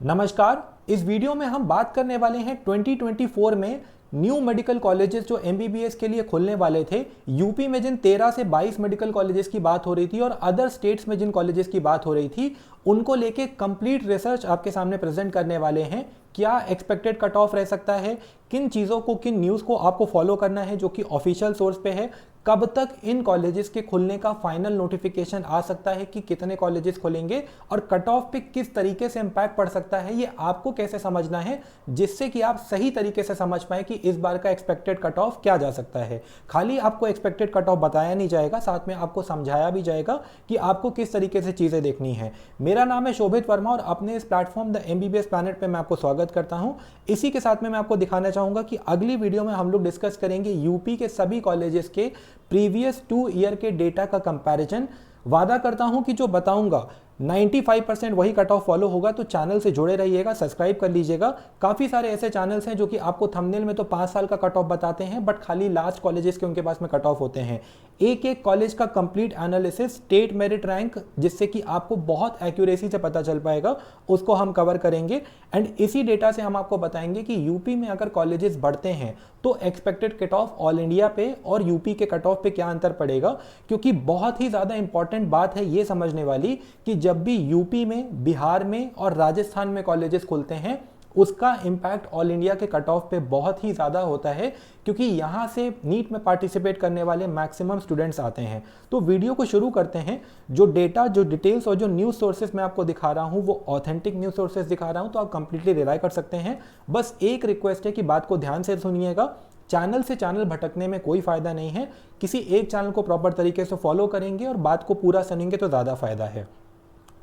नमस्कार। इस वीडियो में हम बात करने वाले हैं 2024 में न्यू मेडिकल कॉलेजेस जो एमबीबीएस के लिए खुलने वाले थे। यूपी में जिन 13 से 22 मेडिकल कॉलेजेस की बात हो रही थी और अदर स्टेट्स में जिन कॉलेजेस की बात हो रही थी, उनको लेके कंप्लीट रिसर्च आपके सामने प्रेजेंट करने वाले हैं। क्या एक्सपेक्टेड कट ऑफ रह सकता है, किन चीज़ों को, किन न्यूज़ को आपको फॉलो करना है जो कि ऑफिशियल सोर्स पे है, कब तक इन कॉलेजेस के खुलने का फाइनल नोटिफिकेशन आ सकता है कि कितने कॉलेजेस खुलेंगे और कट ऑफ पे किस तरीके से इंपैक्ट पड़ सकता है, ये आपको कैसे समझना है जिससे कि आप सही तरीके से समझ पाए कि इस बार का एक्सपेक्टेड कट ऑफ क्या जा सकता है। खाली आपको एक्सपेक्टेड कट ऑफ बताया नहीं जाएगा, साथ में आपको समझाया भी जाएगा कि आपको किस तरीके से चीज़ें देखनी है। मेरा नाम है शोभित वर्मा और अपने इस प्लेटफॉर्म द एमबीबीएस प्लैनेट पे मैं आपको स्वागत करता हूं। इसी के साथ में मैं आपको दिखाना चाहूंगा कि अगली वीडियो में हम लोग डिस्कस करेंगे यूपी के सभी कॉलेजेस के प्रीवियस 2 ईयर के डेटा का कंपैरिजन। वादा करता हूं कि जो बताऊंगा 95% वही कट ऑफ फॉलो होगा, तो चैनल से जुड़े रहिएगा, सब्सक्राइब कर लीजिएगा। काफ़ी सारे ऐसे चैनल्स हैं जो कि आपको थंबनेल में तो 5 साल का कट ऑफ बताते हैं, बट खाली लास्ट कॉलेजेस के उनके पास में कट ऑफ होते हैं। एक एक कॉलेज का complete analysis, state merit rank, जिससे कि आपको बहुत एक्यूरेसी से पता चल पाएगा, उसको हम कवर करेंगे। एंड इसी डेटा से हम आपको बताएंगे कि यूपी में अगर कॉलेजेस बढ़ते हैं तो expected cut off all India पे और यूपी के कट ऑफ पे क्या अंतर पड़ेगा। क्योंकि बहुत ही ज़्यादा इंपॉर्टेंट बात है ये समझने वाली कि जब भी यूपी में, बिहार में और राजस्थान में कॉलेजेस खुलते हैं, उसका इंपैक्ट ऑल इंडिया के कट ऑफ पे बहुत ही ज़्यादा होता है, क्योंकि यहाँ से नीट में पार्टिसिपेट करने वाले मैक्सिमम स्टूडेंट्स आते हैं। तो वीडियो को शुरू करते हैं। जो डेटा, जो डिटेल्स और जो न्यूज़ सोर्सेज मैं आपको दिखा रहा हूँ वो ऑथेंटिक न्यूज़ सोर्सेज दिखा रहा हूँ, तो आप कंप्लीटली रिलाई कर सकते हैं। बस एक रिक्वेस्ट है कि बात को ध्यान से सुनिएगा। चैनल से चैनल भटकने में कोई फ़ायदा नहीं है। किसी एक चैनल को प्रॉपर तरीके से फॉलो करेंगे और बात को पूरा सुनेंगे तो ज़्यादा फ़ायदा है।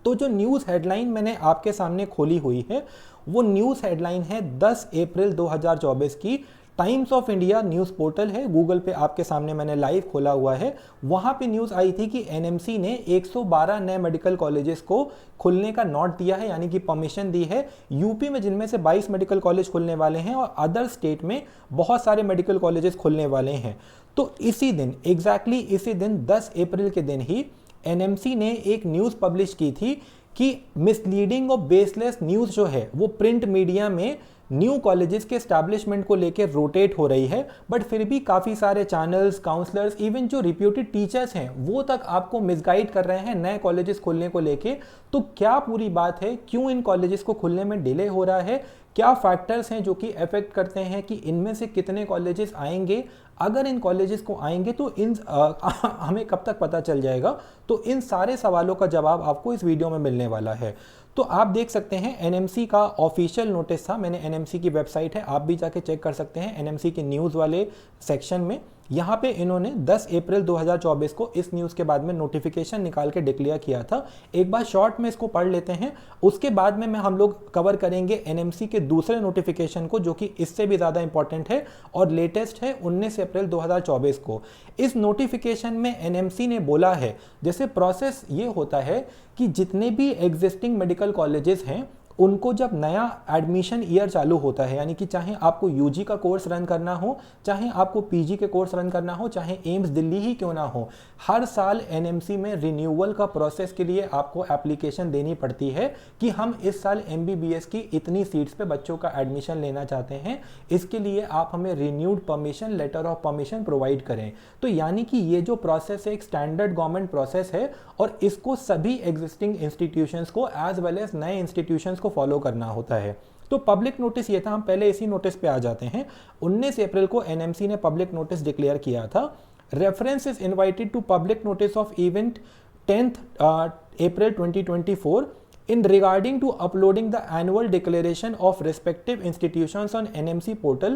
तो जो न्यूज़ हेडलाइन मैंने आपके सामने खोली हुई है, वो न्यूज़ हेडलाइन है 10 अप्रैल 2024 की। Times of India news portal है, गूगल पे आपके सामने मैंने लाइव खोला हुआ है। वहाँ पे न्यूज़ आई थी कि एनएमसी ने 112 नए मेडिकल कॉलेजेस को खुलने का नोट दिया है, यानी कि परमिशन दी है। यूपी में जिनमें से 22 मेडिकल कॉलेज खुलने वाले हैं और अदर स्टेट में बहुत सारे मेडिकल कॉलेजेस खुलने वाले हैं। तो इसी दिन, एग्जैक्टली इसी दिन 10 अप्रैल के दिन ही एनएमसी ने एक न्यूज़ पब्लिश की थी कि मिसलीडिंग और बेसलेस न्यूज़ जो है वो प्रिंट मीडिया में न्यू कॉलेजेस के एस्टैब्लिशमेंट को लेकर रोटेट हो रही है। बट फिर भी काफ़ी सारे चैनल्स, काउंसलर्स, इवन जो रिप्यूटेड टीचर्स हैं वो तक आपको मिसगाइड कर रहे हैं नए कॉलेजेस खुलने को लेके। तो क्या पूरी बात है, क्यों इन कॉलेजेस को खुलने में डिले हो रहा है, क्या फैक्टर्स हैं जो कि अफेक्ट करते हैं कि इनमें से कितने कॉलेजेस आएंगे, अगर इन कॉलेजेस को आएंगे तो हमें कब तक पता चल जाएगा। तो इन सारे सवालों का जवाब आपको इस वीडियो में मिलने वाला है। तो आप देख सकते हैं एनएमसी का ऑफिशियल नोटिस था, मैंने एनएमसी की वेबसाइट है, आप भी जाके चेक कर सकते हैं एनएमसी के न्यूज़ वाले सेक्शन में। यहाँ पे इन्होंने 10 अप्रैल 2024 को इस न्यूज़ के बाद में नोटिफिकेशन निकाल के डिक्लेयर किया था। एक बार शॉर्ट में इसको पढ़ लेते हैं, उसके बाद में हम लोग कवर करेंगे एनएमसी के दूसरे नोटिफिकेशन को, जो कि इससे भी ज़्यादा इंपॉर्टेंट है और लेटेस्ट है 19 अप्रैल 2024 को। इस नोटिफिकेशन में एनएमसी ने बोला है, जैसे प्रोसेस ये होता है कि जितने भी एग्जिस्टिंग मेडिकल कॉलेजेस हैं उनको जब नया एडमिशन ईयर चालू होता है, यानी कि चाहे आपको यूजी का कोर्स रन करना हो, चाहे आपको पीजी के कोर्स रन करना हो, चाहे एम्स दिल्ली ही क्यों ना हो, हर साल एनएमसी में रिन्यूअल का प्रोसेस के लिए आपको एप्लीकेशन देनी पड़ती है कि हम इस साल एमबीबीएस की इतनी सीट्स पे बच्चों का एडमिशन लेना चाहते हैं, इसके लिए आप हमें renewed permission, letter of permission provide करें। तो यानी कि ये जो प्रोसेस है एक स्टैंडर्ड गवर्नमेंट प्रोसेस है और इसको सभी एग्जिस्टिंग इंस्टीट्यूशंस को एज वेल एज नए इंस्टीट्यूशंस को फॉलो करना होता है। तो पब्लिक नोटिस ये था, हम पहले इसी नोटिस पे आ जाते हैं। 19 अप्रैल को एनएमसी ने पब्लिक नोटिस डिक्लेयर किया था। Reference is invited to public notice of event 10th April 2024 in regarding to uploading the annual declaration of respective institutions on NMC portal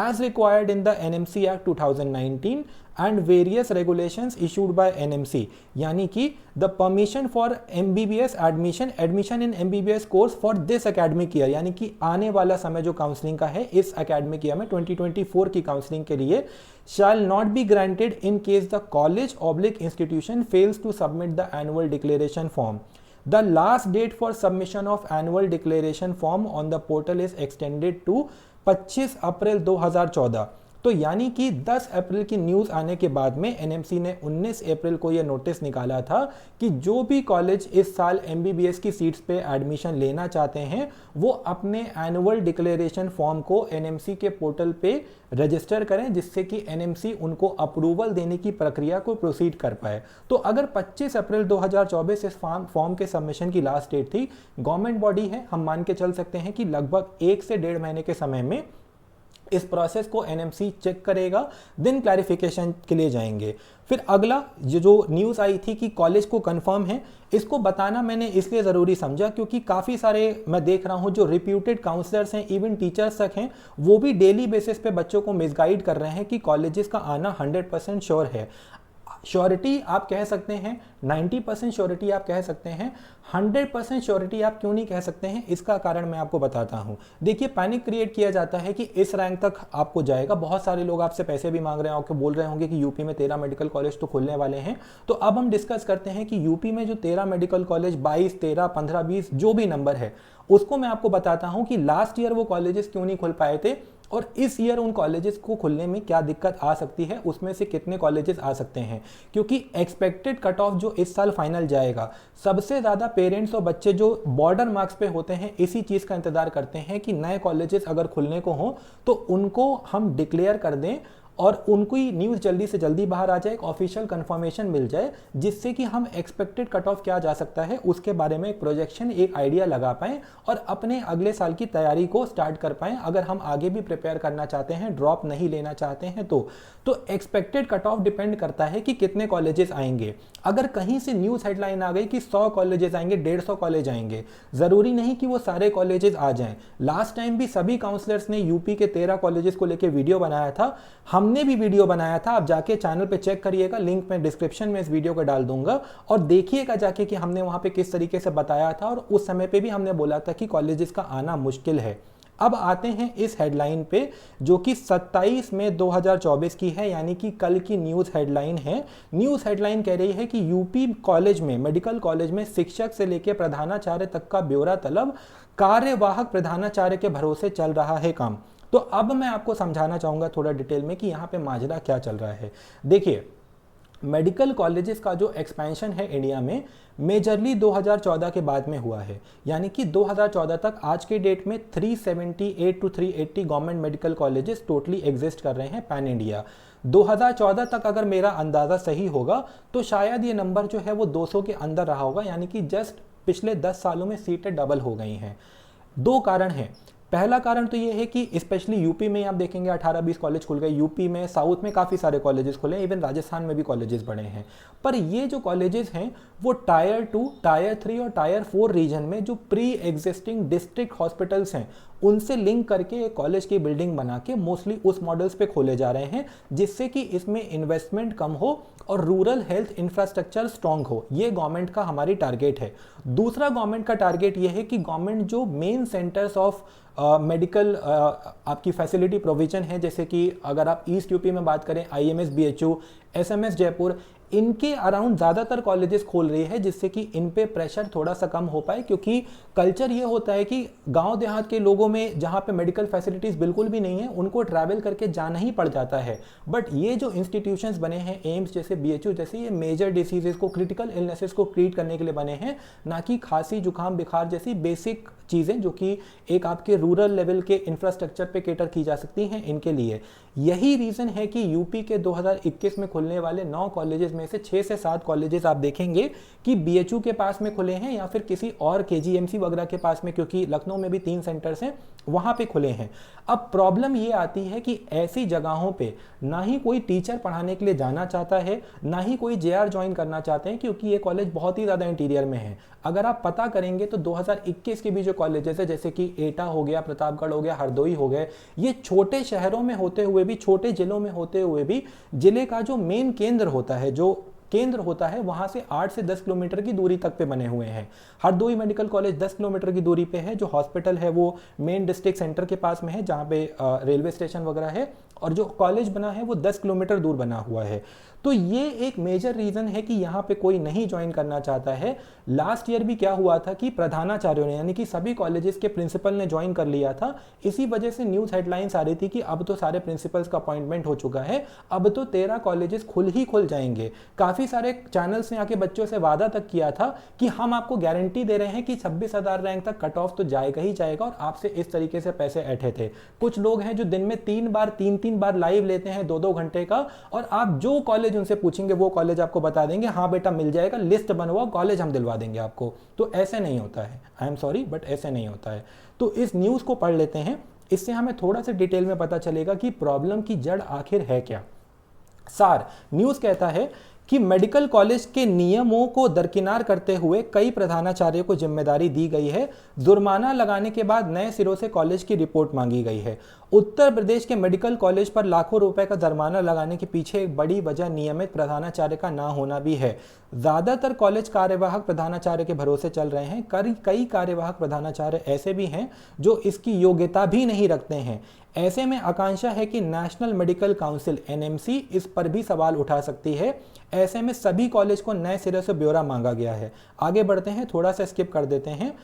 as required in the NMC Act 2019 and various regulations issued by NMC, यानी कि the permission for MBBS admission in MBBS course for this academic year, यानी कि आने वाला समय जो counselling का है इस academic year में 2024 की काउंसलिंग के लिए shall not be granted in case the college/institution fails to submit the annual declaration form. The last date for submission of annual declaration form on the portal is extended to 25 अप्रैल 2014। तो यानी कि 10 अप्रैल की news आने के बाद में NMC ने 19 अप्रैल को यह नोटिस निकाला था कि जो भी कॉलेज इस साल एमबीबीएस की सीट्स पे एडमिशन लेना चाहते हैं वो अपने एनुअल डिक्लेरेशन फॉर्म को एनएमसी के पोर्टल पे रजिस्टर करें, जिससे कि एनएमसी उनको अप्रूवल देने की प्रक्रिया को प्रोसीड कर पाए। तो अगर 25 अप्रैल 2024 इस फॉर्म के सबमिशन की लास्ट डेट थी, गवर्नमेंट बॉडी है, हम मान के चल सकते हैं कि लगभग 1 से 1.5 महीने के समय में इस प्रोसेस को एनएमसी चेक करेगा, देन क्लैरिफिकेशन के लिए जाएंगे। फिर अगला जो न्यूज़ आई थी कि कॉलेज को कंफर्म है, इसको बताना मैंने इसलिए ज़रूरी समझा क्योंकि काफ़ी सारे मैं देख रहा हूँ जो रिप्यूटेड काउंसलर्स हैं, इवन टीचर्स तक हैं, वो भी डेली बेसिस पे बच्चों को मिसगाइड कर रहे हैं कि कॉलेजेस का आना 100% श्योर है। श्योरिटी आप कह सकते हैं, 90% श्योरिटी आप कह सकते हैं, 100% श्योरिटी आप क्यों नहीं कह सकते हैं, इसका कारण मैं आपको बताता हूं। देखिए, पैनिक क्रिएट किया जाता है कि इस रैंक तक आपको जाएगा। बहुत सारे लोग आपसे पैसे भी मांग रहे हैं, आपको बोल रहे होंगे कि यूपी में 13 मेडिकल कॉलेज तो खुलने वाले हैं। तो अब हम डिस्कस करते हैं कि यूपी में जो 13 मेडिकल कॉलेज, 22, 13, 15, 20 जो भी नंबर है, उसको मैं आपको बताता हूं कि लास्ट ईयर वो कॉलेजेस क्यों नहीं खुल पाए थे और इस ईयर उन कॉलेजेस को खुलने में क्या दिक्कत आ सकती है, उसमें से कितने कॉलेजेस आ सकते हैं। क्योंकि एक्सपेक्टेड कट ऑफ जो इस साल फाइनल जाएगा, सबसे ज़्यादा पेरेंट्स और बच्चे जो बॉर्डर मार्क्स पे होते हैं इसी चीज़ का इंतजार करते हैं कि नए कॉलेजेस अगर खुलने को हों तो उनको हम डिक्लेयर कर दें और उनकी न्यूज़ जल्दी से जल्दी बाहर आ जाए, एक ऑफिशियल कंफर्मेशन मिल जाए, जिससे कि हम एक्सपेक्टेड कट ऑफ क्या जा सकता है उसके बारे में एक प्रोजेक्शन, एक आइडिया लगा पाएं और अपने अगले साल की तैयारी को स्टार्ट कर पाएं। अगर हम आगे भी प्रिपेयर करना चाहते हैं, ड्रॉप नहीं लेना चाहते हैं तो एक्सपेक्टेड कट ऑफ डिपेंड करता है कि कितने कॉलेजेस आएंगे। अगर कहीं से न्यूज़ हेडलाइन आ गई कि 100 कॉलेजेस आएंगे, 150 कॉलेज आएंगे, ज़रूरी नहीं कि वो सारे कॉलेजेस आ जाएं। लास्ट टाइम भी सभी काउंसलर्स ने यूपी के 13 कॉलेजेस को लेकर वीडियो बनाया था, हमने भी वीडियो बनाया था। आप जाके चैनल पे चेक करिएगा, लिंक मैं डिस्क्रिप्शन में इस वीडियो को डाल दूंगा और देखिएगा जाके कि हमने वहां पे किस तरीके से बताया था और उस समय पे भी हमने बोला था कि कॉलेजेस का आना मुश्किल है। अब आते हैं इस हेडलाइन पे जो कि 27 मई 2024 की है, यानी कि कल की न्यूज़ हेडलाइन है। न्यूज़ हेडलाइन कह रही है कि यूपी कॉलेज में, मेडिकल कॉलेज में शिक्षक से लेकर प्रधानाचार्य तक का ब्यौरा तलब, कार्यवाहक प्रधानाचार्य के भरोसे चल रहा है काम। तो अब मैं आपको समझाना चाहूँगा थोड़ा डिटेल में कि यहाँ पे माजरा क्या चल रहा है। देखिए, मेडिकल कॉलेजेस का जो एक्सपेंशन है इंडिया में मेजरली 2014 के बाद में हुआ है, यानी कि 2014 तक आज के डेट में 378 to 380 government medical colleges totally exist कर रहे हैं पैन इंडिया। 2014 तक अगर मेरा अंदाज़ा सही होगा तो शायद ये नंबर जो है वो 200 के अंदर रहा होगा, यानी कि जस्ट पिछले 10 सालों में सीटें डबल हो गई हैं। दो कारण हैं। पहला कारण तो ये है कि स्पेशली यूपी में आप देखेंगे 18-20 कॉलेज खुल गए, यूपी में, साउथ में काफ़ी सारे कॉलेजेस खुले, इवन राजस्थान में भी कॉलेजेस बने हैं। पर ये जो कॉलेजेस हैं वो टायर 2, टायर 3 और टायर 4 रीजन में जो प्री एग्जिस्टिंग डिस्ट्रिक्ट हॉस्पिटल्स हैं उनसे लिंक करके एक कॉलेज की बिल्डिंग बना के मोस्टली उस मॉडल्स पे खोले जा रहे हैं, जिससे कि इसमें इन्वेस्टमेंट कम हो और रूरल हेल्थ इंफ्रास्ट्रक्चर स्ट्रांग हो। ये गवर्नमेंट का हमारी टारगेट है। दूसरा गवर्नमेंट का टारगेट ये है कि गवर्नमेंट जो मेन सेंटर्स ऑफ मेडिकल आपकी फैसिलिटी प्रोविजन है, जैसे कि अगर आप ईस्ट यूपी में बात करें, IMS BHU, SMS जयपुर, इनके अराउंड ज़्यादातर कॉलेजेस खोल रही है, जिससे कि इन पे प्रेशर थोड़ा सा कम हो पाए। क्योंकि कल्चर ये होता है कि गांव देहात के लोगों में जहाँ पे मेडिकल फैसिलिटीज़ बिल्कुल भी नहीं है, उनको ट्रैवल करके जाना ही पड़ जाता है। बट ये जो इंस्टीट्यूशंस बने हैं, एम्स जैसे, BHU जैसे, ये मेजर डिसीजेस को, क्रिटिकल इलनेसेस को ट्रीट करने के लिए बने हैं, ना कि खांसी, जुकाम, बुखार जैसी बेसिक चीज़ें जो कि एक आपके रूरल लेवल के इंफ्रास्ट्रक्चर पे केटर की जा सकती हैं, इनके लिए। यही रीज़न है कि यूपी के 2021 में खुलने वाले 9 कॉलेजेस में से 6 से 7 कॉलेजेस आप देखेंगे कि BHU के पास में खुले हैं या फिर किसी और KGMC वगैरह के पास में, क्योंकि लखनऊ में भी 3 सेंटर्स हैं, वहाँ पे खुले हैं। अब प्रॉब्लम ये आती है कि ऐसी जगहों पे ना ही कोई टीचर पढ़ाने के लिए जाना चाहता है, ना ही कोई JR ज्वाइन करना चाहते हैं, क्योंकि ये कॉलेज बहुत ही ज़्यादा इंटीरियर में है। अगर आप पता करेंगे तो 2021 के भी जो कॉलेजेस है, जैसे कि एटा हो गया, प्रतापगढ़ हो गया, हरदोई हो गए, ये छोटे शहरों में होते हुए भी, छोटे जिलों में होते हुए भी, जिले का जो मेन केंद्र होता है, जो केंद्र होता है वहां से 8 से 10 किलोमीटर की दूरी तक पे बने हुए हैं। हरदोई मेडिकल कॉलेज 10 किलोमीटर की दूरी पे है, जो हॉस्पिटल है वो मेन डिस्ट्रिक्ट सेंटर के पास में है जहाँ पे रेलवे स्टेशन वगैरह है, और जो कॉलेज बना है वो 10 किलोमीटर दूर बना हुआ है। तो ये एक मेजर रीज़न है कि यहाँ पे कोई नहीं ज्वाइन करना चाहता है। लास्ट ईयर भी क्या हुआ था कि प्रधानाचार्यों ने, यानी कि सभी कॉलेजेस के प्रिंसिपल ने ज्वाइन कर लिया था। इसी वजह से न्यूज़ हेडलाइंस आ रही थी कि अब तो सारे प्रिंसिपल्स का अपॉइंटमेंट हो चुका है, अब तो 13 कॉलेजेस खुल जाएंगे। काफ़ी सारे चैनल्स ने आके बच्चों से वादा तक किया था कि हम आपको गारंटी दे रहे हैं कि 26,000 रैंक तक कट ऑफ तो जाएगा ही जाएगा, और आपसे इस तरीके से पैसे ऐंठे थे। कुछ लोग हैं जो दिन में 3 बार लाइव लेते हैं 2-2 घंटे का, और आप जो कॉलेज उनसे पूछेंगे वो कॉलेज आपको बता देंगे, हाँ बेटा मिल जाएगा, लिस्ट बनवाओ, कॉलेज हम दिलवा देंगे आपको। तो ऐसे नहीं होता है, आई एम सॉरी बट ऐसे नहीं होता है। तो इस न्यूज़ को पढ़ लेते हैं, इससे हमें थोड़ा सा डिटेल में पता चलेगा कि प्रॉब्लम की जड़ आखिर है क्या। सार न्यूज़ कहता है कि मेडिकल कॉलेज के नियमों को दरकिनार करते हुए कई प्रधानाचार्यों को जिम्मेदारी दी गई है। जुर्माना लगाने के बाद नए सिरों से कॉलेज की रिपोर्ट मांगी गई है। उत्तर प्रदेश के मेडिकल कॉलेज पर लाखों रुपए का जुर्माना लगाने के पीछे एक बड़ी वजह नियमित प्रधानाचार्य का ना होना भी है। ज़्यादातर कॉलेज कार्यवाहक प्रधानाचार्य के भरोसे चल रहे हैं। कई कार्यवाहक प्रधानाचार्य ऐसे भी हैं जो इसकी योग्यता भी नहीं रखते हैं। ऐसे में आकांक्षा है कि नेशनल मेडिकल काउंसिल एनएमसी इस पर भी सवाल उठा सकती है। ऐसे में सभी कॉलेज को नए सिरे से ब्यौरा मांगा गया है। आगे बढ़ते हैं, थोड़ा सा स्किप कर देते हैं।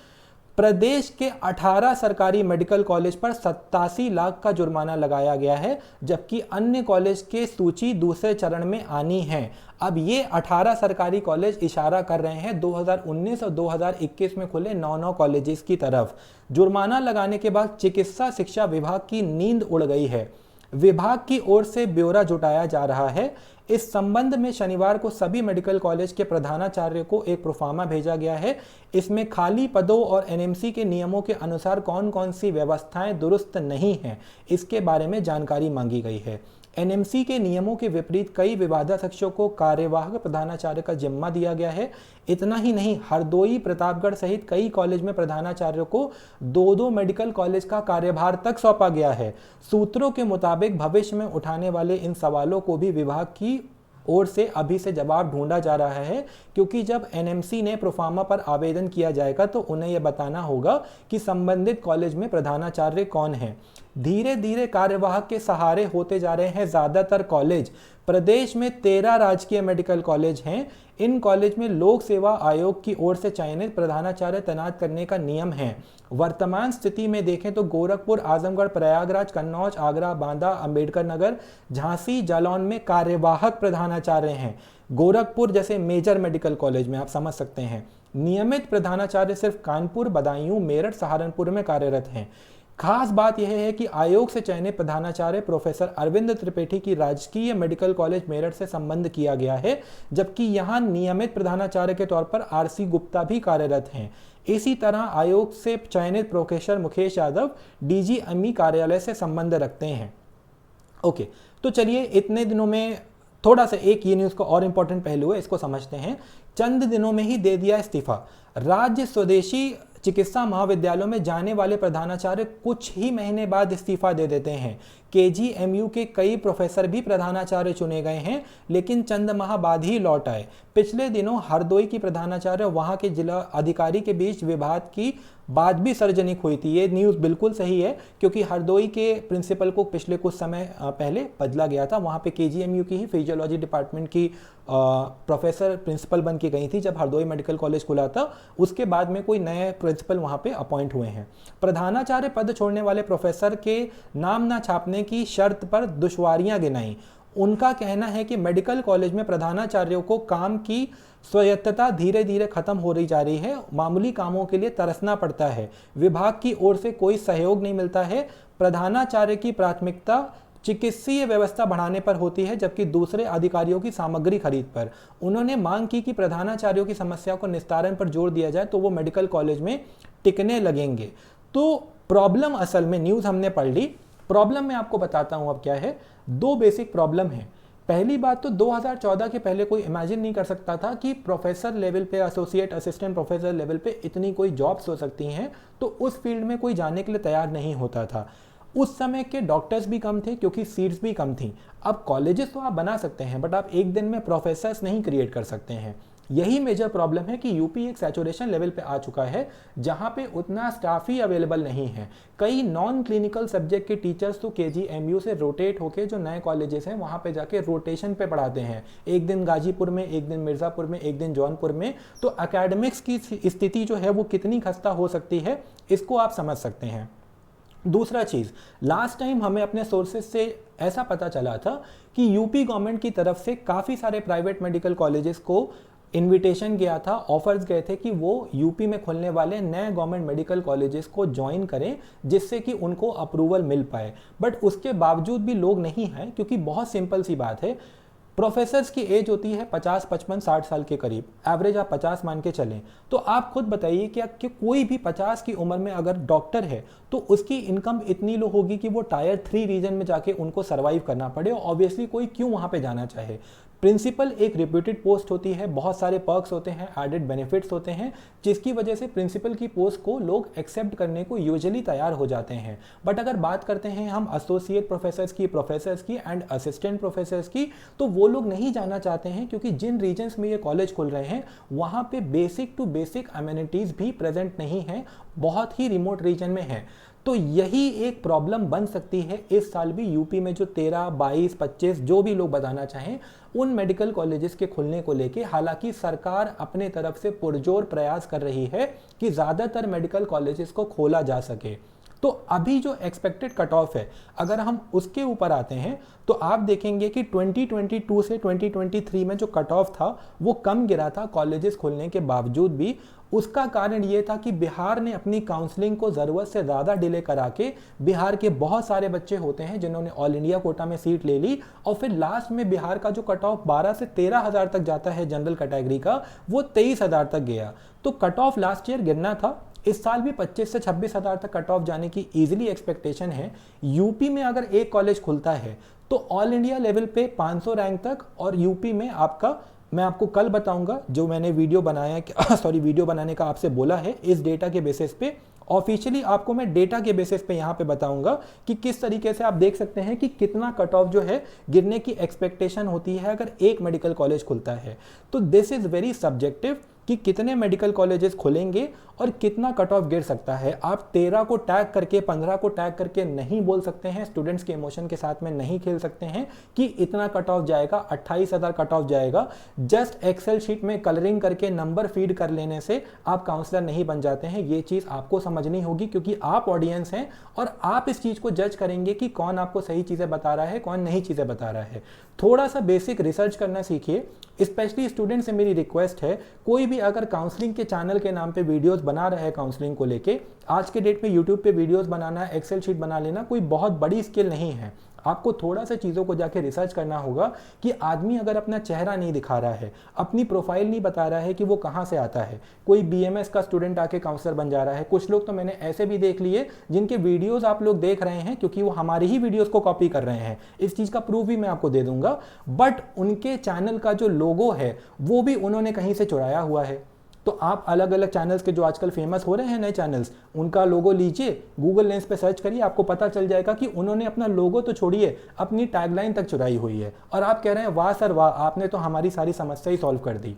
प्रदेश के 18 सरकारी मेडिकल कॉलेज पर 87 लाख का जुर्माना लगाया गया है, जबकि अन्य कॉलेज के सूची दूसरे चरण में आनी है। अब ये 18 सरकारी कॉलेज इशारा कर रहे हैं 2019 और 2021 में खुले 9 कॉलेजेस की तरफ। जुर्माना लगाने के बाद चिकित्सा शिक्षा विभाग की नींद उड़ गई है। विभाग की ओर से ब्यौरा जुटाया जा रहा है। इस संबंध में शनिवार को सभी मेडिकल कॉलेज के प्रधानाचार्य को एक प्रोफार्मा भेजा गया है। इसमें खाली पदों और एनएमसी के नियमों के अनुसार कौन कौन सी व्यवस्थाएं दुरुस्त नहीं हैं, इसके बारे में जानकारी मांगी गई है। एनएमसी के नियमों के विपरीत कई विवादास्पदों को कार्यवाहक प्रधानाचार्य का जिम्मा दिया गया है। इतना ही नहीं, हरदोई, प्रतापगढ़ सहित कई कॉलेज में प्रधानाचार्यों को 2-2 मेडिकल कॉलेज का कार्यभार तक सौंपा गया है। सूत्रों के मुताबिक भविष्य में उठाने वाले इन सवालों को भी विभाग की ओर से अभी से जवाब ढूंढा जा रहा है, क्योंकि जब एनएमसी ने प्रोफार्मा पर आवेदन किया जाएगा तो उन्हें यह बताना होगा कि संबंधित कॉलेज में प्रधानाचार्य कौन है। धीरे धीरे कार्यवाहक के सहारे होते जा रहे हैं ज़्यादातर कॉलेज। प्रदेश में 13 राजकीय मेडिकल कॉलेज हैं। इन कॉलेज में लोक सेवा आयोग की ओर से चयनित प्रधानाचार्य तैनात करने का नियम है। वर्तमान स्थिति में देखें तो गोरखपुर, आजमगढ़, प्रयागराज, कन्नौज, आगरा, बांदा, अंबेडकर नगर, झांसी, जालौन में कार्यवाहक प्रधानाचार्य हैं। गोरखपुर जैसे मेजर मेडिकल कॉलेज में आप समझ सकते हैं। नियमित प्रधानाचार्य सिर्फ कानपुर, बदायूं, मेरठ, सहारनपुर में कार्यरत हैं। खास बात यह है कि आयोग से चयनित प्रधानाचार्य प्रोफेसर अरविंद त्रिपाठी की राजकीय मेडिकल कॉलेज मेरठ से संबंध किया गया है, जबकि यहां नियमित प्रधानाचार्य के तौर पर आरसी गुप्ता भी कार्यरत हैं। इसी तरह आयोग से चयनित प्रोफेसर मुकेश यादव डीजीएमई कार्यालय से संबंध रखते हैं। ओके, तो चलिए इतने दिनों में थोड़ा सा एक ये न्यूज़ का और इम्पोर्टेंट पहलू है, इसको समझते हैं। चंद दिनों में ही दे दिया इस्तीफा। राज्य स्वदेशी चिकित्सा महाविद्यालयों में जाने वाले प्रधानाचार्य कुछ ही महीने बाद इस्तीफा दे देते हैं। केजीएमयू के कई प्रोफेसर भी प्रधानाचार्य चुने गए हैं, लेकिन चंद माह बाद ही लौट आए। पिछले दिनों हरदोई की प्रधानाचार्य वहां के जिला अधिकारी के बीच विवाद की बात भी सार्वजनिक हुई थी। ये न्यूज़ बिल्कुल सही है, क्योंकि हरदोई के प्रिंसिपल को पिछले कुछ समय पहले बदला गया था। वहाँ पे केजीएमयू की ही फिजियोलॉजी डिपार्टमेंट की प्रोफेसर प्रिंसिपल बन के गई थी जब हरदोई मेडिकल कॉलेज खुला था। उसके बाद में कोई नए प्रिंसिपल वहाँ पे अपॉइंट हुए हैं। प्रधानाचार्य पद छोड़ने वाले प्रोफेसर के नाम ना छापने की शर्त पर दुश्वारियां गिनाई। उनका कहना है कि मेडिकल कॉलेज में प्रधानाचार्यों को काम की स्वायत्तता धीरे धीरे खत्म हो रही जा रही है। मामूली कामों के लिए तरसना पड़ता है। विभाग की ओर से कोई सहयोग नहीं मिलता है। प्रधानाचार्य की प्राथमिकता चिकित्सीय व्यवस्था बढ़ाने पर होती है, जबकि दूसरे अधिकारियों की सामग्री खरीद पर। उन्होंने मांग की कि प्रधानाचार्यों की समस्या को निस्तारण पर जोर दिया जाए तो वो मेडिकल कॉलेज में टिकने लगेंगे। तो प्रॉब्लम असल में न्यूज़ हमने पढ़ ली। प्रॉब्लम मैं आपको बताता हूं अब क्या है। 2 बेसिक प्रॉब्लम है। पहली बात तो 2014 के पहले कोई इमेजिन नहीं कर सकता था कि प्रोफेसर लेवल पे, एसोसिएट, असिस्टेंट प्रोफेसर लेवल पे इतनी कोई जॉब्स हो सकती हैं, तो उस फील्ड में कोई जाने के लिए तैयार नहीं होता था। उस समय के डॉक्टर्स भी कम थे क्योंकि सीट्स भी कम थी। अब कॉलेजेस तो आप बना सकते हैं बट आप एक दिन में प्रोफेसर्स नहीं क्रिएट कर सकते हैं। यही मेजर प्रॉब्लम है कि यूपी एक सैचुरेशन लेवल पे आ चुका है जहां पे उतना स्टाफ ही अवेलेबल नहीं है। कई नॉन क्लिनिकल सब्जेक्ट के टीचर्स तो केजीएमयू से रोटेट होके जो नए कॉलेजेस हैं वहां पे जाके रोटेशन पे पढ़ाते हैं, एक दिन गाजीपुर में, एक दिन मिर्ज़ापुर में, एक दिन जौनपुर में। तो एकेडमिक्स की स्थिति जो है वो कितनी खस्ता हो सकती है इसको आप समझ सकते हैं। दूसरा चीज़, लास्ट टाइम हमें अपने सोर्सेज से ऐसा पता चला था कि यूपी गवर्नमेंट की तरफ से काफ़ी सारे प्राइवेट मेडिकल कॉलेजेस को इनविटेशन गया था, ऑफर्स गए थे कि वो यूपी में खुलने वाले नए गवर्नमेंट मेडिकल कॉलेजेस को ज्वाइन करें जिससे कि उनको अप्रूवल मिल पाए। बट उसके बावजूद भी लोग नहीं हैं क्योंकि बहुत सिंपल सी बात है, प्रोफेसर्स की एज होती है 50, 55, 60 साल के करीब, एवरेज आप 50 मान के चलें। तो आप खुद बताइए कि कोई भी 50 की उम्र में अगर डॉक्टर है तो उसकी इनकम इतनी लो होगी कि वो टायर 3 रीजन में जाके उनको सर्वाइव करना पड़े। ऑब्वियसली कोई क्यों वहाँ पे जाना चाहे। प्रिंसिपल एक रिप्यूटेड पोस्ट होती है, बहुत सारे पर्क्स होते हैं, एडेड बेनिफिट्स होते हैं, जिसकी वजह से प्रिंसिपल की पोस्ट को लोग एक्सेप्ट करने को यूजुअली तैयार हो जाते हैं। बट अगर बात करते हैं हम एसोसिएट प्रोफेसर्स की एंड असिस्टेंट प्रोफेसर्स की, तो वो लोग नहीं जाना चाहते हैं क्योंकि जिन रीजन्स में ये कॉलेज खुल रहे हैं वहाँ पे बेसिक टू बेसिक अमेनिटीज़ भी प्रेजेंट नहीं है, बहुत ही रिमोट रीजन में है। तो यही एक प्रॉब्लम बन सकती है इस साल भी यूपी में जो 13, 22, 25 जो भी लोग बताना चाहें उन मेडिकल कॉलेजेस के खुलने को लेके। हालांकि सरकार अपने तरफ से पुरजोर प्रयास कर रही है कि ज़्यादातर मेडिकल कॉलेजेस को खोला जा सके। तो अभी जो एक्सपेक्टेड कट ऑफ है, अगर हम उसके ऊपर आते हैं तो आप देखेंगे कि 2022 से 2023 में जो कट ऑफ था वो कम गिरा था कॉलेजेस खुलने के बावजूद भी। उसका कारण ये था कि बिहार ने अपनी काउंसलिंग को ज़रूरत से ज़्यादा डिले करा के, बिहार के बहुत सारे बच्चे होते हैं जिन्होंने ऑल इंडिया कोटा में सीट ले ली और फिर लास्ट में बिहार का जो कट ऑफ 12 से 13 हज़ार तक जाता है जनरल कैटेगरी का, वो 23 हज़ार तक गया। तो कट ऑफ लास्ट ईयर गिरना था, इस साल भी 25 से 26 हज़ार तक कट ऑफ जाने की इजीली एक्सपेक्टेशन है। यूपी में अगर एक कॉलेज खुलता है तो ऑल इंडिया लेवल पे 500 रैंक तक, और यूपी में आपका, मैं आपको कल बताऊंगा जो मैंने वीडियो बनाया वीडियो बनाने का आपसे बोला है, इस डेटा के बेसिस पे ऑफिशियली आपको मैं डेटा के बेसिस पे यहाँ पे बताऊंगा कि किस तरीके से आप देख सकते हैं कि कितना कट ऑफ जो है गिरने की एक्सपेक्टेशन होती है अगर एक मेडिकल कॉलेज खुलता है। तो दिस इज़ वेरी सब्जेक्टिव कि कितने मेडिकल कॉलेजेस खुलेंगे और कितना कट ऑफ गिर सकता है। आप 13 को टैग करके, 15 को टैग करके नहीं बोल सकते हैं, स्टूडेंट्स के इमोशन के साथ में नहीं खेल सकते हैं कि इतना कट ऑफ जाएगा, 28,000 कट ऑफ जाएगा। जस्ट एक्सेल शीट में कलरिंग करके नंबर फीड कर लेने से आप काउंसलर नहीं बन जाते हैं। ये चीज़ आपको समझनी होगी क्योंकि आप ऑडियंस हैं और आप इस चीज़ को जज करेंगे कि कौन आपको सही चीज़ें बता रहा है, कौन नहीं चीज़ें बता रहा है। थोड़ा सा बेसिक रिसर्च करना सीखिए। स्पेशली स्टूडेंट से मेरी रिक्वेस्ट है, कोई भी अगर काउंसलिंग के चैनल के नाम पे वीडियोस बना रहा है काउंसलिंग को लेके, आज के डेट में यूट्यूब पे वीडियोस बनाना, एक्सेल शीट बना लेना कोई बहुत बड़ी स्किल नहीं है। आपको थोड़ा सा चीज़ों को जाके रिसर्च करना होगा कि आदमी अगर अपना चेहरा नहीं दिखा रहा है, अपनी प्रोफाइल नहीं बता रहा है कि वो कहाँ से आता है, कोई बीएमएस का स्टूडेंट आके काउंसलर बन जा रहा है। कुछ लोग तो मैंने ऐसे भी देख लिए जिनके वीडियोस आप लोग देख रहे हैं क्योंकि वो हमारी ही वीडियोस को कॉपी कर रहे हैं। इस चीज़ का प्रूफ भी मैं आपको दे दूंगा। बट उनके चैनल का जो लोगो है वो भी उन्होंने कहीं से चुराया हुआ है। तो आप अलग अलग चैनल्स के जो आजकल फेमस हो रहे हैं नए चैनल्स, उनका लोगो लीजिए, गूगल लेंस पे सर्च करिए, आपको पता चल जाएगा कि उन्होंने अपना लोगो तो छोड़िए, अपनी टैगलाइन तक चुराई हुई है। और आप कह रहे हैं वाह सर वाह, आपने तो हमारी सारी समस्या ही सॉल्व कर दी।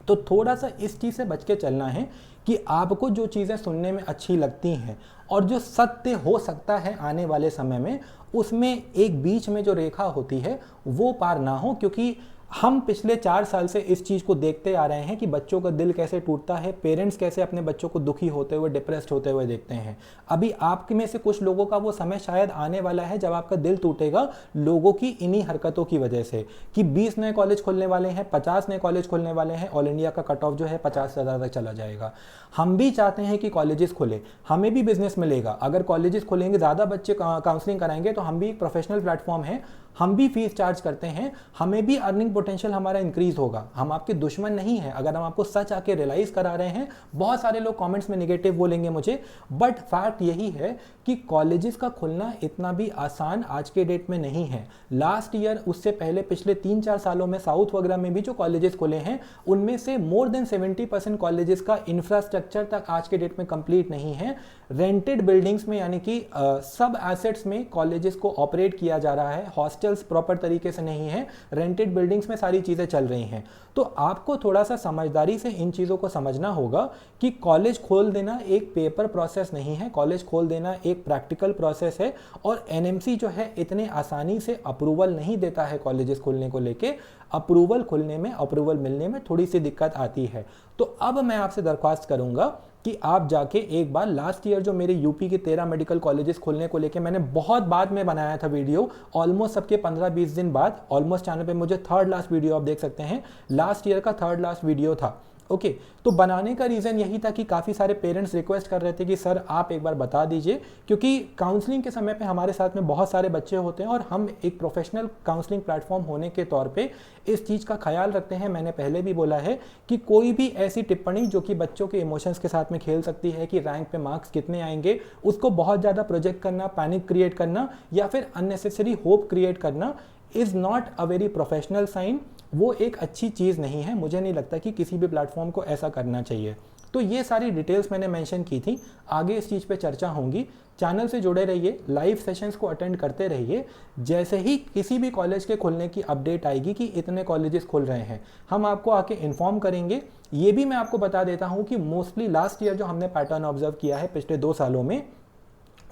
तो थोड़ा सा इस चीज़ से बच के चलना है कि आपको जो चीज़ें सुनने में अच्छी लगती हैं और जो सत्य हो सकता है आने वाले समय में, उसमें एक बीच में जो रेखा होती है वो पार ना हो। क्योंकि हम पिछले 4 साल से इस चीज़ को देखते आ रहे हैं कि बच्चों का दिल कैसे टूटता है, पेरेंट्स कैसे अपने बच्चों को दुखी होते हुए, डिप्रेस्ड होते हुए देखते हैं। अभी आप में से कुछ लोगों का वो समय शायद आने वाला है जब आपका दिल टूटेगा लोगों की इन्हीं हरकतों की वजह से कि 20 नए कॉलेज खुलने वाले हैं, 50 नए कॉलेज खुलने वाले हैं, ऑल इंडिया का कट ऑफ जो है 50,000 तक चला जाएगा। हम भी चाहते हैं कि कॉलेजेस खुले, हमें भी बिजनेस मिलेगा। अगर कॉलेजेस खुलेंगे, ज़्यादा बच्चे काउंसलिंग कराएंगे तो हम भी एक प्रोफेशनल प्लेटफॉर्म है, हम भी फीस चार्ज करते हैं, हमें भी अर्निंग पोटेंशियल हमारा इंक्रीज होगा। हम आपके दुश्मन नहीं हैं, अगर हम आपको सच आके रियलाइज करा रहे हैं। बहुत सारे लोग कमेंट्स में नेगेटिव बोलेंगे मुझे, बट फैक्ट यही है कि कॉलेजेस का खुलना इतना भी आसान आज के डेट में नहीं है। लास्ट ईयर, उससे पहले पिछले 3-4 सालों में साउथ वगैरह में भी जो कॉलेजेस खुले हैं उनमें से मोर देन 70% कॉलेजेस का इंफ्रास्ट्रक्चर तक आज के डेट में कंप्लीट नहीं है। रेंटेड बिल्डिंग्स में, यानी कि सब एसेट्स में कॉलेजेस को ऑपरेट किया जा रहा है। हॉस्टल्स प्रॉपर तरीके से नहीं है, रेंटेड बिल्डिंग्स में सारी चीज़ें चल रही हैं। तो आपको थोड़ा सा समझदारी से इन चीज़ों को समझना होगा कि कॉलेज खोल देना एक पेपर प्रोसेस नहीं है, कॉलेज खोल देना एक प्रैक्टिकल प्रोसेस है। और एनएमसी जो है इतने आसानी से अप्रूवल नहीं देता है कॉलेजेस खोलने को लेके। अप्रूवल मिलने में थोड़ी सी दिक्कत आती है। तो अब मैं आपसे दरख्वास्त करूंगा कि आप जाके एक बार, लास्ट ईयर जो मेरे यूपी के 13 मेडिकल कॉलेजेस खोलने को लेके मैंने बहुत बाद में बनाया था वीडियो, ऑलमोस्ट सबके 15-20 दिन बाद, ऑलमोस्ट चैनल पे मुझे थर्ड लास्ट वीडियो आप देख सकते हैं, लास्ट ईयर का थर्ड लास्ट वीडियो था। ओके, तो बनाने का रीज़न यही था कि काफ़ी सारे पेरेंट्स रिक्वेस्ट कर रहे थे कि सर आप एक बार बता दीजिए, क्योंकि काउंसलिंग के समय पे हमारे साथ में बहुत सारे बच्चे होते हैं और हम एक प्रोफेशनल काउंसलिंग प्लेटफॉर्म होने के तौर पे इस चीज़ का ख्याल रखते हैं। मैंने पहले भी बोला है कि कोई भी ऐसी टिप्पणी जो कि बच्चों के इमोशंस के साथ में खेल सकती है कि रैंक पे मार्क्स कितने आएंगे, उसको बहुत ज़्यादा प्रोजेक्ट करना, पैनिक क्रिएट करना या फिर अननेसेसरी होप क्रिएट करना is not a very professional sign. वो एक अच्छी चीज़ नहीं है। मुझे नहीं लगता कि किसी भी प्लेटफॉर्म को ऐसा करना चाहिए। तो ये सारी डिटेल्स मैंने मेंशन की थी, आगे इस चीज़ पे चर्चा होंगी। चैनल से जुड़े रहिए, लाइव सेशंस को अटेंड करते रहिए। जैसे ही किसी भी कॉलेज के खुलने की अपडेट आएगी कि इतने कॉलेजेस खुल रहे हैं, हम आपको आके इन्फॉर्म करेंगे। ये भी मैं आपको बता देता हूँ कि मोस्टली लास्ट ईयर जो हमने पैटर्न ऑब्जर्व किया है पिछले 2 सालों में,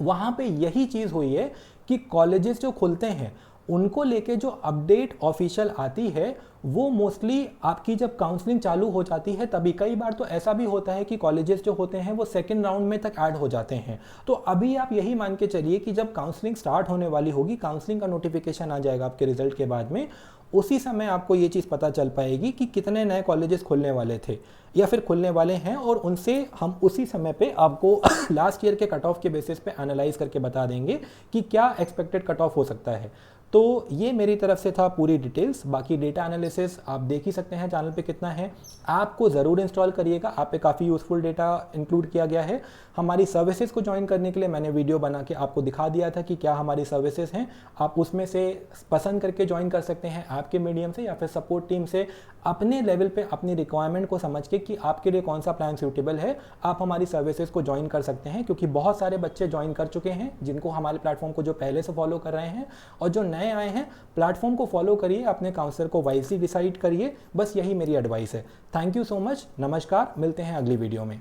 वहाँ पे यही चीज़ हुई है कि कॉलेजेस जो खुलते हैं उनको लेके जो अपडेट ऑफिशियल आती है वो मोस्टली आपकी जब काउंसलिंग चालू हो जाती है तभी। कई बार तो ऐसा भी होता है कि कॉलेजेस जो होते हैं वो सेकंड राउंड में तक ऐड हो जाते हैं। तो अभी आप यही मान के चलिए कि जब काउंसलिंग स्टार्ट होने वाली होगी, काउंसलिंग का नोटिफिकेशन आ जाएगा आपके रिजल्ट के बाद में, उसी समय आपको ये चीज़ पता चल पाएगी कि कितने नए कॉलेजेस खुलने वाले थे या फिर खुलने वाले हैं, और उनसे हम उसी समय पे आपको लास्ट ईयर के कट ऑफ के बेसिस पे एनालाइज करके बता देंगे कि क्या एक्सपेक्टेड कट ऑफ हो सकता है। तो ये मेरी तरफ से था पूरी डिटेल्स। बाकी डेटा एनालिसिस आप देख ही सकते हैं चैनल पे कितना है, आपको ज़रूर इंस्टॉल करिएगा। आप पे काफ़ी यूज़फुल डेटा इंक्लूड किया गया है। हमारी सर्विसेज को ज्वाइन करने के लिए मैंने वीडियो बना के आपको दिखा दिया था कि क्या हमारी सर्विसेज हैं। आप उसमें से पसंद करके ज्वाइन कर सकते हैं ऐप के मीडियम से या फिर सपोर्ट टीम से, अपने लेवल पे अपनी रिक्वायरमेंट को समझ के कि आपके लिए कौन सा प्लान सूटेबल है, आप हमारी सर्विसेज को ज्वाइन कर सकते हैं। क्योंकि बहुत सारे बच्चे ज्वाइन कर चुके हैं जिनको हमारे प्लेटफॉर्म को जो पहले से फॉलो कर रहे हैं, और जो नए आए हैं, प्लेटफॉर्म को फॉलो करिए, अपने काउंसलर को वाइजली डिसाइड करिए। बस यही मेरी एडवाइस है। थैंक यू सो मच, नमस्कार, मिलते हैं अगली वीडियो में।